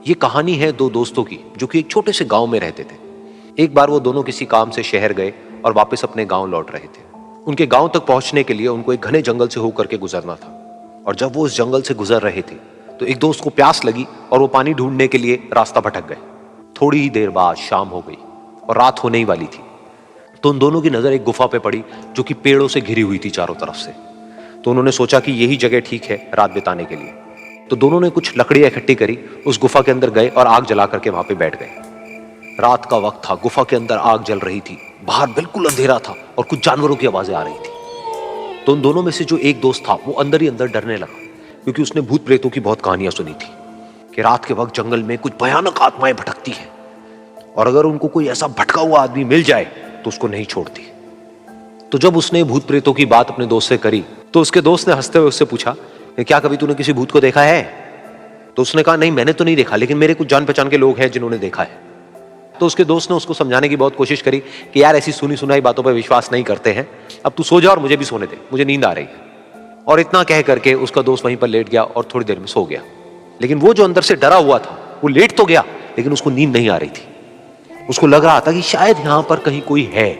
ये कहानी है दो दोस्तों की जो कि एक छोटे से गांव में रहते थे। एक बार वो दोनों किसी काम से शहर गए और वापस अपने गांव लौट रहे थे। उनके गांव तक पहुंचने के लिए उनको एक घने जंगल से होकर के गुजरना था और जब वो उस जंगल से गुजर रहे थे तो एक दोस्त को प्यास लगी और वो पानी ढूंढने के लिए रास्ता भटक गए। थोड़ी ही देर बाद शाम हो गई और रात होने ही वाली थी। तो उन दोनों की नजर एक गुफा पे पड़ी जो कि पेड़ों से घिरी हुई थी चारों तरफ से। तो उन्होंने सोचा कि यही जगह ठीक है रात बिताने के लिए। तो दोनों ने कुछ लकड़ियां इकट्ठी करी, उस गुफा के अंदर गए और आग जला करके वहां पे बैठ गए। रात का वक्त था, गुफा के अंदर आग जल रही थी, बाहर बिल्कुल अंधेरा था और कुछ जानवरों की आवाजें आ रही थी। तो उन दोनों में से जो एक दोस्त था वो अंदर ही अंदर डरने लगा, क्योंकि उसने भूत प्रेतों की बहुत कहानियां सुनी थी कि रात के वक्त जंगल में कुछ भयानक आत्माएं भटकती हैं और अगर उनको कोई ऐसा भटका हुआ आदमी मिल जाए तो उसको नहीं छोड़ती। तो जब उसने भूत प्रेतों की बात अपने दोस्त से करी तो उसके दोस्त ने हंसते हुए उससे पूछा, क्या कभी तूने किसी भूत को देखा है? तो उसने कहा, नहीं मैंने तो नहीं देखा, लेकिन मेरे कुछ जान पहचान के लोग हैं जिन्होंने देखा है। तो उसके दोस्त ने उसको समझाने की बहुत कोशिश करी कि यार ऐसी सुनी सुनाई बातों पर विश्वास नहीं करते हैं, अब तू सो जा और मुझे भी सोने दे, मुझे नींद आ रही है। और इतना कह करके उसका दोस्त वहीं पर लेट गया और थोड़ी देर में सो गया। लेकिन वो जो अंदर से डरा हुआ था वो लेट तो गया, लेकिन उसको नींद नहीं आ रही थी। उसको लग रहा था कि शायद यहां पर कहीं कोई है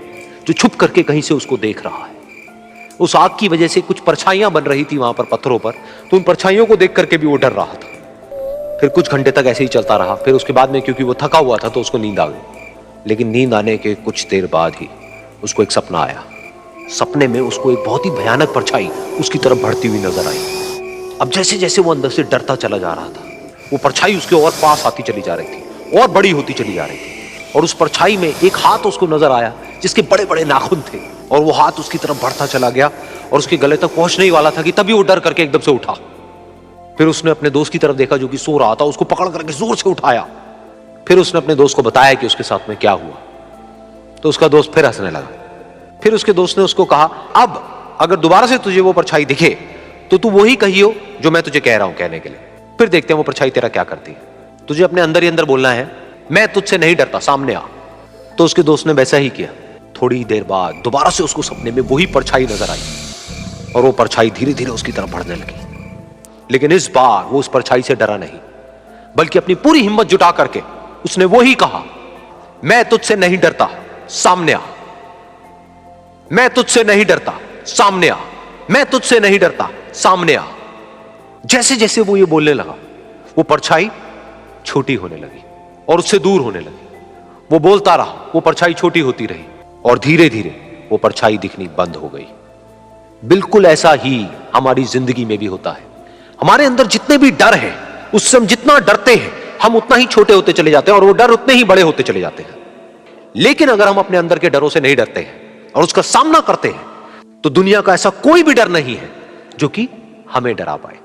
जो छुप करके कहीं से उसको देख रहा है। उस आग की वजह से कुछ परछाइयां बन रही थी वहां पर पत्थरों पर, तो उन परछाइयों को देख करके भी वो डर रहा था। फिर कुछ घंटे तक ऐसे ही चलता रहा। फिर उसके बाद में क्योंकि वो थका हुआ था तो उसको नींद आ गई। लेकिन नींद आने के कुछ देर बाद ही उसको एक सपना आया। सपने में उसको एक बहुत ही भयानक परछाई उसकी तरफ बढ़ती हुई नजर आई। अब जैसे जैसे वो अंदर से डरता चला जा रहा था, वो परछाई उसके और पास आती चली जा रही थी और बड़ी होती चली जा रही थी। और उस परछाई में एक हाथ उसको नजर आया जिसके बड़े बड़े नाखून थे, और वो हाथ उसकी तरफ बढ़ता चला गया और उसके गले तक पहुंचने ही वाला था कि तभी वो डर करके एकदम से उठा। फिर उसने अपने दोस्त की तरफ देखा जो कि सो रहा था, उसको पकड़ करके जोर से उठाया। फिर उसने अपने दोस्त को बताया कि उसके साथ में क्या हुआ। तो उसका दोस्त फिर हंसने लगा। फिर उसके दोस्त ने उसको कहा, अब अगर दोबारा से तुझे वो परछाई दिखे तो तू वही कहियो जो मैं तुझे कह रहा हूं कहने के लिए, फिर देखते हैं वो परछाई तेरा क्या करती है। तुझे अपने अंदर ही अंदर बोलना है, मैं तुझसे नहीं डरता, सामने आ। तो उसके दोस्त ने वैसा ही किया। थोड़ी देर बाद दोबारा से उसको सपने में वही परछाई नजर आई और वो परछाई धीरे धीरे उसकी तरफ बढ़ने लगी। लेकिन इस बार वो उस परछाई से डरा नहीं, बल्कि अपनी पूरी हिम्मत जुटा करके उसने वही कहा, मैं तुझसे नहीं डरता, सामने आ। मैं तुझसे नहीं डरता, सामने आ। मैं तुझसे नहीं डरता, सामने आ। जैसे जैसे वो ये बोलने लगा वो परछाई छोटी होने लगी और उससे दूर होने लगी। वो बोलता रहा, वो परछाई छोटी होती रही और धीरे धीरे वो परछाई दिखनी बंद हो गई। बिल्कुल ऐसा ही हमारी जिंदगी में भी होता है। हमारे अंदर जितने भी डर है, उससे हम जितना डरते हैं हम उतना ही छोटे होते चले जाते हैं और वो डर उतने ही बड़े होते चले जाते हैं। लेकिन अगर हम अपने अंदर के डरों से नहीं डरते हैं और उसका सामना करते हैं तो दुनिया का ऐसा कोई भी डर नहीं है जो कि हमें डरा पाए।